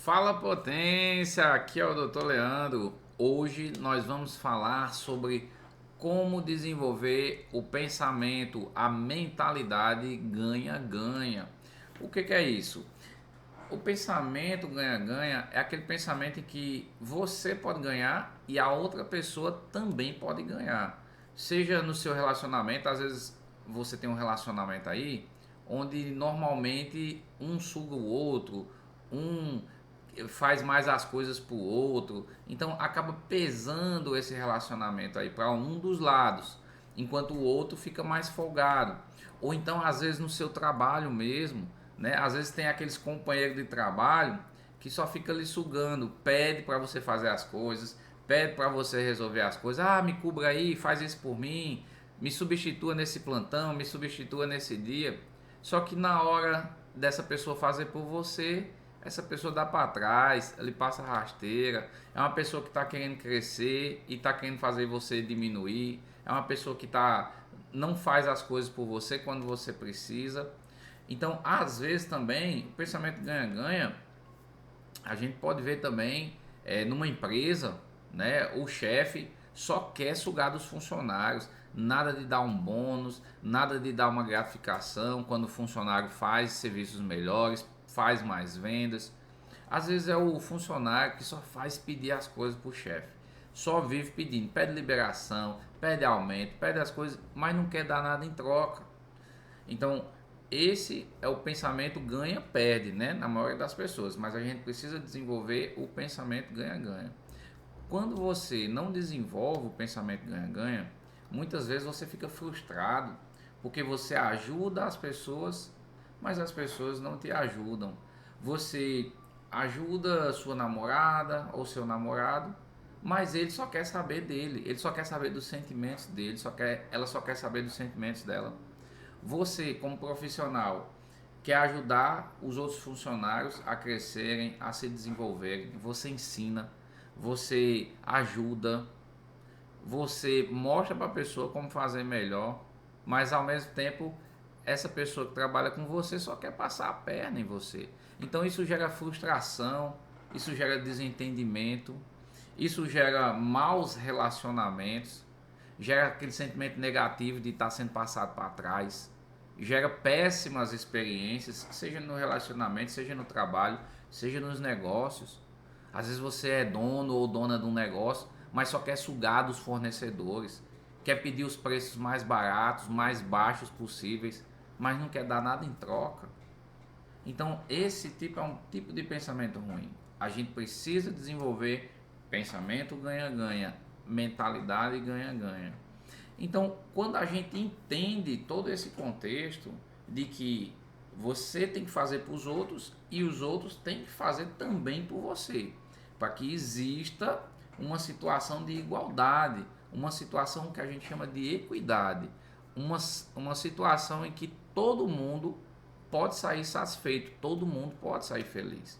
Fala potência, aqui é o Dr. Leandro. Hoje nós vamos falar sobre como desenvolver o pensamento, a mentalidade ganha-ganha. O que é isso? O pensamento ganha-ganha é aquele pensamento em que você pode ganhar e a outra pessoa também pode ganhar. Seja no seu relacionamento, às vezes você tem um relacionamento aí onde normalmente um suga o outro, um faz mais as coisas pro outro, então acaba pesando esse relacionamento aí para um dos lados, enquanto o outro fica mais folgado. Ou então às vezes no seu trabalho mesmo, né? Às vezes tem aqueles companheiros de trabalho que só fica lhe sugando, pede para você fazer as coisas, pede para você resolver as coisas. Ah, me cubra aí, faz isso por mim, me substitua nesse plantão, me substitua nesse dia. Só que na hora dessa pessoa fazer por você, essa pessoa dá para trás, ele passa rasteira. É uma pessoa que está querendo crescer e está querendo fazer você diminuir. É uma pessoa que não faz as coisas por você quando você precisa. Então, às vezes também, o pensamento ganha-ganha, a gente pode ver também numa empresa, né? O chefe só quer sugar dos funcionários, nada de dar um bônus, nada de dar uma gratificação quando o funcionário faz serviços melhores, faz mais vendas. Às vezes é o funcionário que só faz pedir as coisas para o chefe, só vive pedindo, pede liberação, pede aumento, pede as coisas, mas não quer dar nada em troca. Então, esse é o pensamento ganha-perde, né? Na maioria das pessoas, mas a gente precisa desenvolver o pensamento ganha-ganha. Quando você não desenvolve o pensamento ganha-ganha, muitas vezes você fica frustrado, porque você ajuda as pessoas, mas as pessoas não te ajudam. Você ajuda sua namorada ou seu namorado, mas ele só quer saber dele, ele só quer saber dos sentimentos dele, ela só quer saber dos sentimentos dela. Você, como profissional, quer ajudar os outros funcionários a crescerem, a se desenvolverem. Você ensina, você ajuda, você mostra para a pessoa como fazer melhor, mas ao mesmo tempo essa pessoa que trabalha com você só quer passar a perna em você. Então isso gera frustração, isso gera desentendimento, isso gera maus relacionamentos, gera aquele sentimento negativo de estar sendo passado para trás, gera péssimas experiências, seja no relacionamento, seja no trabalho, seja nos negócios. Às vezes você é dono ou dona de um negócio, mas só quer sugar dos fornecedores, quer pedir os preços mais baratos, mais baixos possíveis, mas não quer dar nada em troca. Então, esse tipo é um tipo de pensamento ruim. A gente precisa desenvolver pensamento ganha-ganha, mentalidade ganha-ganha. Então, quando a gente entende todo esse contexto de que você tem que fazer para os outros e os outros têm que fazer também por você, para que exista uma situação de igualdade, uma situação que a gente chama de equidade, uma situação em que todo mundo pode sair satisfeito, todo mundo pode sair feliz.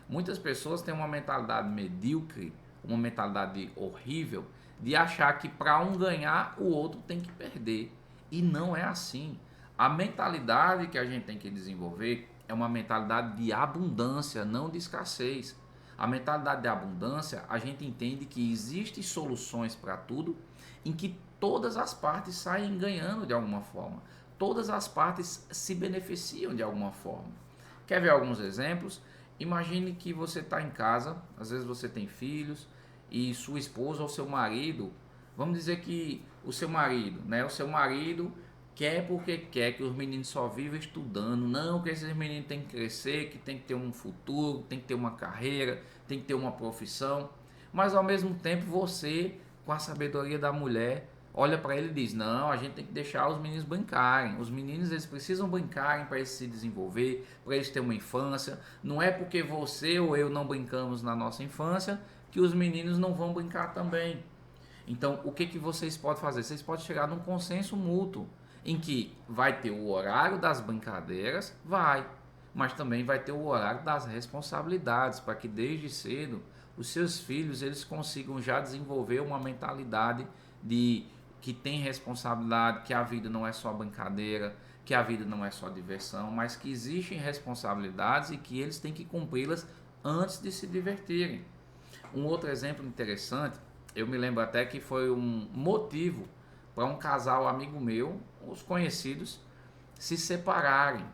Muitas pessoas têm uma mentalidade medíocre, uma mentalidade horrível, de achar que para um ganhar, o outro tem que perder. E não é assim. A mentalidade que a gente tem que desenvolver é uma mentalidade de abundância, não de escassez. A mentalidade de abundância, a gente entende que existem soluções para tudo, em que todas as partes saem ganhando de alguma forma. Todas as partes se beneficiam de alguma forma. Quer ver alguns exemplos? Imagine que você está em casa, às vezes você tem filhos, e sua esposa ou seu marido, vamos dizer que o seu marido, né? O seu marido quer porque quer que os meninos só vivam estudando, não que esses meninos têm que crescer, que tem que ter um futuro, tem que ter uma carreira, tem que ter uma profissão, mas ao mesmo tempo você, com a sabedoria da mulher, olha para ele e diz: não, a gente tem que deixar os meninos brincarem. Os meninos eles precisam brincarem para eles se desenvolver, para eles terem uma infância. Não é porque você ou eu não brincamos na nossa infância que os meninos não vão brincar também. Então, o que vocês podem fazer? Vocês podem chegar num consenso mútuo em que vai ter o horário das brincadeiras, vai, mas também vai ter o horário das responsabilidades, para que desde cedo os seus filhos eles consigam já desenvolver uma mentalidade de que tem responsabilidade, que a vida não é só brincadeira, que a vida não é só diversão, mas que existem responsabilidades e que eles têm que cumpri-las antes de se divertirem. Um outro exemplo interessante, eu me lembro até que foi um motivo para um casal amigo meu, os conhecidos, se separarem.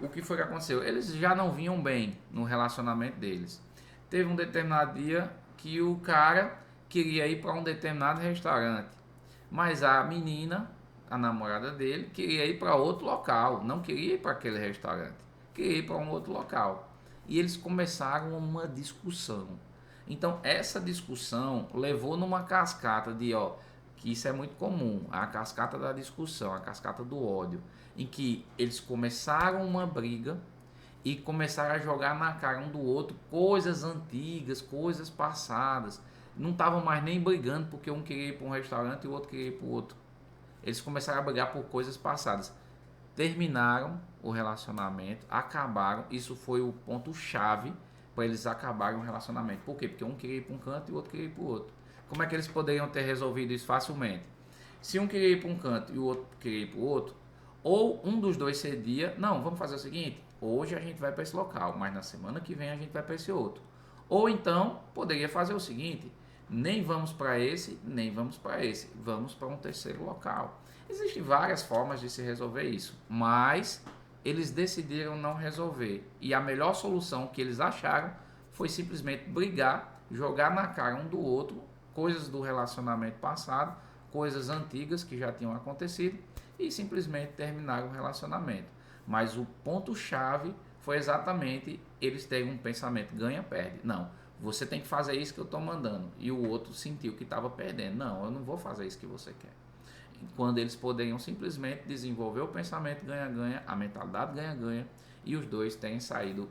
O que foi que aconteceu? Eles já não vinham bem no relacionamento deles. Teve um determinado dia que o cara queria ir para um determinado restaurante, mas a menina, a namorada dele, queria ir para outro local, não queria ir para aquele restaurante, queria ir para um outro local. E eles começaram uma discussão. Então essa discussão levou numa cascata de, ó, que isso é muito comum, a cascata da discussão, a cascata do ódio, em que eles começaram uma briga e começaram a jogar na cara um do outro coisas antigas, coisas passadas. Não estavam mais nem brigando porque um queria ir para um restaurante e o outro queria ir para o outro. Eles começaram a brigar por coisas passadas. Terminaram o relacionamento, acabaram. Isso foi o ponto-chave para eles acabarem o relacionamento. Por quê? Porque um queria ir para um canto e o outro queria ir para o outro. Como é que eles poderiam ter resolvido isso facilmente? Se um queria ir para um canto e o outro queria ir para o outro, ou um dos dois cedia, não, vamos fazer o seguinte, hoje a gente vai para esse local, mas na semana que vem a gente vai para esse outro. Ou então, poderia fazer o seguinte, nem vamos para esse, nem vamos para esse, vamos para um terceiro local. Existem várias formas de se resolver isso, mas eles decidiram não resolver. E a melhor solução que eles acharam foi simplesmente brigar, jogar na cara um do outro coisas do relacionamento passado, coisas antigas que já tinham acontecido e simplesmente terminaram o relacionamento. Mas o ponto-chave foi exatamente eles terem um pensamento ganha-perde. Não, você tem que fazer isso que eu estou mandando. E o outro sentiu que estava perdendo. Não, eu não vou fazer isso que você quer. Quando eles poderiam simplesmente desenvolver o pensamento ganha-ganha, a mentalidade ganha-ganha, e os dois terem saído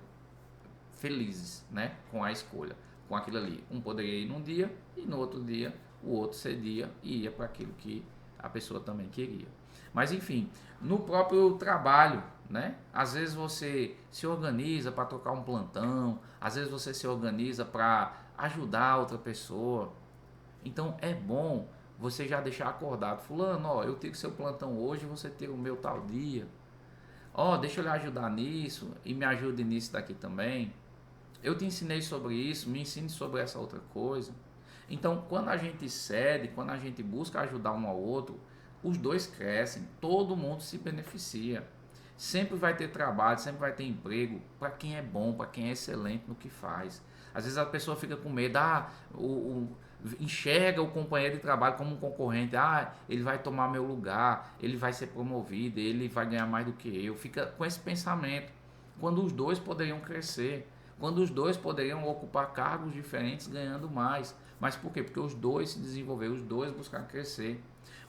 felizes, né, com a escolha, com aquilo ali. Um poderia ir num dia e no outro dia o outro cedia e ia para aquilo que a pessoa também queria. Mas enfim, no próprio trabalho, né? Às vezes você se organiza para tocar um plantão, às vezes você se organiza para ajudar outra pessoa. Então é bom você já deixar acordado, fulano, ó, eu tiro seu plantão hoje, você tira o meu tal dia. Ó, deixa eu lhe ajudar nisso e me ajude nisso daqui também. Eu te ensinei sobre isso, me ensine sobre essa outra coisa. Então, quando a gente cede, quando a gente busca ajudar um ao outro, os dois crescem, todo mundo se beneficia. Sempre vai ter trabalho, sempre vai ter emprego para quem é bom, para quem é excelente no que faz. Às vezes a pessoa fica com medo, enxerga o companheiro de trabalho como um concorrente, ele vai tomar meu lugar, ele vai ser promovido, ele vai ganhar mais do que eu. Fica com esse pensamento, quando os dois poderiam crescer, quando os dois poderiam ocupar cargos diferentes ganhando mais. Mas por quê? Porque os dois se desenvolveram, os dois buscaram crescer.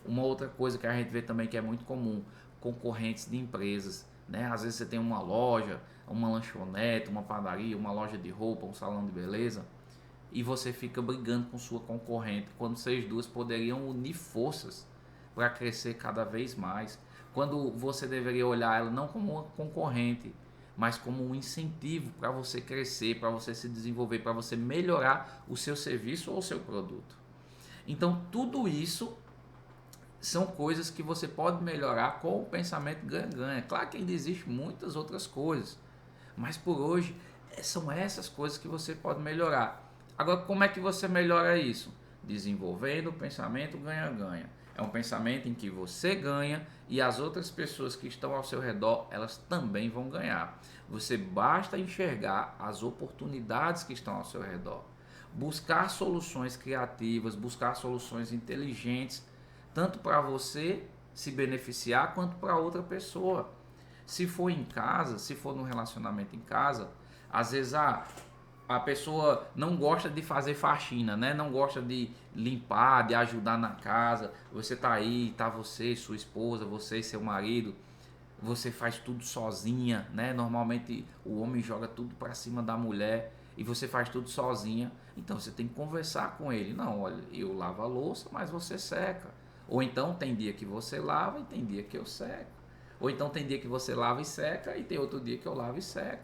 Uma outra coisa que a gente vê também que é muito comum, concorrentes de empresas, né? Às vezes você tem uma loja, uma lanchonete, uma padaria, uma loja de roupa, um salão de beleza, e você fica brigando com sua concorrente, quando vocês duas poderiam unir forças para crescer cada vez mais. Quando você deveria olhar ela não como uma concorrente, mas como um incentivo para você crescer, para você se desenvolver, para você melhorar o seu serviço ou o seu produto. Então, tudo isso são coisas que você pode melhorar com o pensamento ganha-ganha. Claro que ainda existem muitas outras coisas, mas por hoje são essas coisas que você pode melhorar. Agora, como é que você melhora isso? Desenvolvendo o pensamento ganha-ganha. É um pensamento em que você ganha e as outras pessoas que estão ao seu redor, elas também vão ganhar. Você basta enxergar as oportunidades que estão ao seu redor. Buscar soluções criativas, buscar soluções inteligentes, tanto para você se beneficiar quanto para outra pessoa. Se for em casa, se for num relacionamento em casa, às vezes a pessoa não gosta de fazer faxina, né? Não gosta de limpar, de ajudar na casa. Você tá aí, tá você, sua esposa, você e seu marido, você faz tudo sozinha, né? Normalmente o homem joga tudo para cima da mulher e você faz tudo sozinha. Então você tem que conversar com ele. Não, olha, eu lavo a louça, mas você seca. Ou então tem dia que você lava e tem dia que eu seco. Ou então tem dia que você lava e seca e tem outro dia que eu lavo e seco.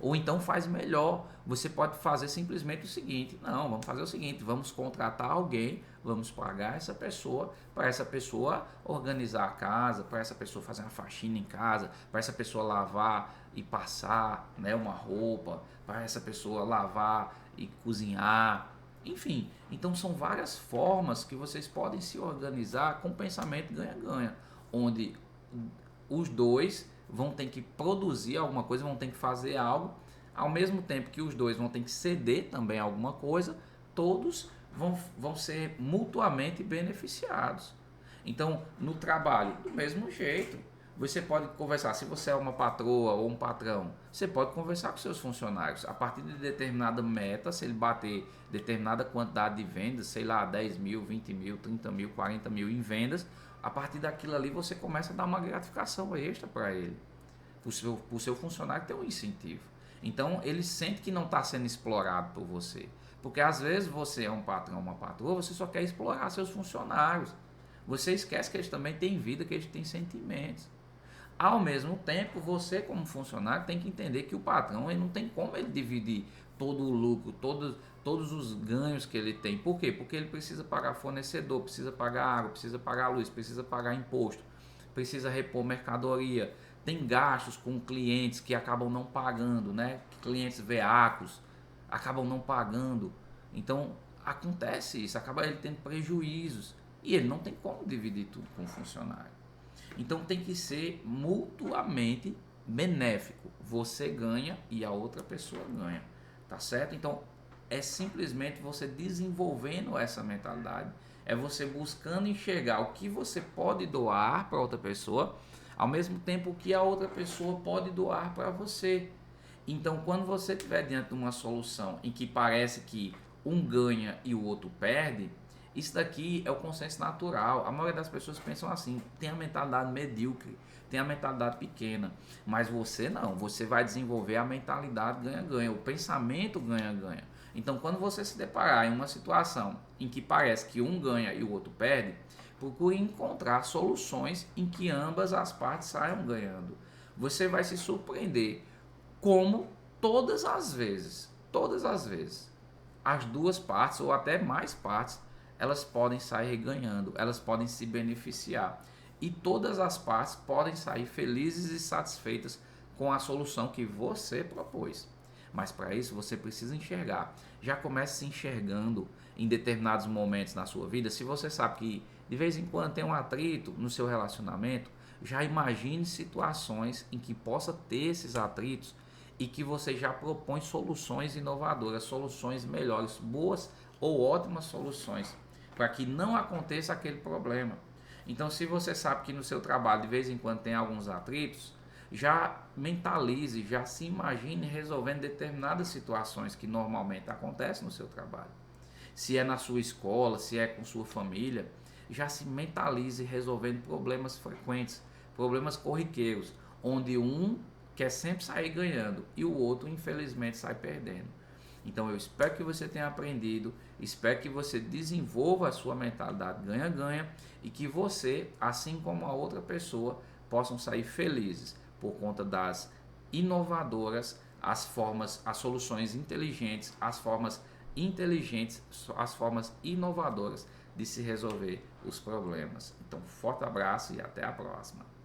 Ou então faz melhor. Você pode fazer simplesmente o seguinte: não, vamos fazer o seguinte, vamos contratar alguém, vamos pagar essa pessoa, para essa pessoa organizar a casa, para essa pessoa fazer uma faxina em casa, para essa pessoa lavar e passar, né, uma roupa, para essa pessoa lavar e cozinhar. Enfim, então são várias formas que vocês podem se organizar com pensamento ganha-ganha, onde os dois vão ter que produzir alguma coisa, vão ter que fazer algo, ao mesmo tempo que os dois vão ter que ceder também alguma coisa, todos vão ser mutuamente beneficiados. Então, no trabalho, do mesmo jeito, você pode conversar, se você é uma patroa ou um patrão, você pode conversar com seus funcionários. A partir de determinada meta, se ele bater determinada quantidade de vendas, sei lá, 10 mil, 20 mil, 30 mil, 40 mil em vendas, a partir daquilo ali você começa a dar uma gratificação extra para ele. Para o seu funcionário ter um incentivo. Então ele sente que não está sendo explorado por você. Porque às vezes você é um patrão, uma patroa, você só quer explorar seus funcionários. Você esquece que eles também têm vida, que eles têm sentimentos. Ao mesmo tempo, você como funcionário tem que entender que o patrão ele não tem como ele dividir todo o lucro, todos os ganhos que ele tem. Por quê? Porque ele precisa pagar fornecedor, precisa pagar água, precisa pagar luz, precisa pagar imposto, precisa repor mercadoria. Tem gastos com clientes que acabam não pagando, né? Clientes veacos acabam não pagando. Então acontece isso, acaba ele tendo prejuízos e ele não tem como dividir tudo com o funcionário. Então tem que ser mutuamente benéfico. Você ganha e a outra pessoa ganha. Tá certo? Então é simplesmente você desenvolvendo essa mentalidade. É você buscando enxergar o que você pode doar para outra pessoa, ao mesmo tempo que a outra pessoa pode doar para você. Então, quando você estiver diante de uma solução em que parece que um ganha e o outro perde, isso daqui é o consenso natural. A maioria das pessoas pensam assim, tem a mentalidade medíocre, tem a mentalidade pequena, mas você não, você vai desenvolver a mentalidade ganha-ganha, o pensamento ganha-ganha. Então, quando você se deparar em uma situação em que parece que um ganha e o outro perde, procure encontrar soluções em que ambas as partes saiam ganhando. Você vai se surpreender como todas as vezes, as duas partes ou até mais partes, elas podem sair ganhando, elas podem se beneficiar. E todas as partes podem sair felizes e satisfeitas com a solução que você propôs. Mas para isso você precisa enxergar. Já comece se enxergando em determinados momentos na sua vida. Se você sabe que de vez em quando tem um atrito no seu relacionamento, já imagine situações em que possa ter esses atritos e que você já propõe soluções inovadoras, soluções melhores, boas ou ótimas soluções, para que não aconteça aquele problema. Então, se você sabe que no seu trabalho de vez em quando tem alguns atritos, já mentalize, já se imagine resolvendo determinadas situações que normalmente acontecem no seu trabalho. Se é na sua escola, se é com sua família, já se mentalize resolvendo problemas frequentes, problemas corriqueiros, onde um quer sempre sair ganhando e o outro infelizmente sai perdendo. Então eu espero que você tenha aprendido, espero que você desenvolva a sua mentalidade ganha-ganha e que você, assim como a outra pessoa, possam sair felizes por conta das inovadoras, as soluções inteligentes, as formas inteligentes, as formas inovadoras de se resolver os problemas. Então, forte abraço e até a próxima.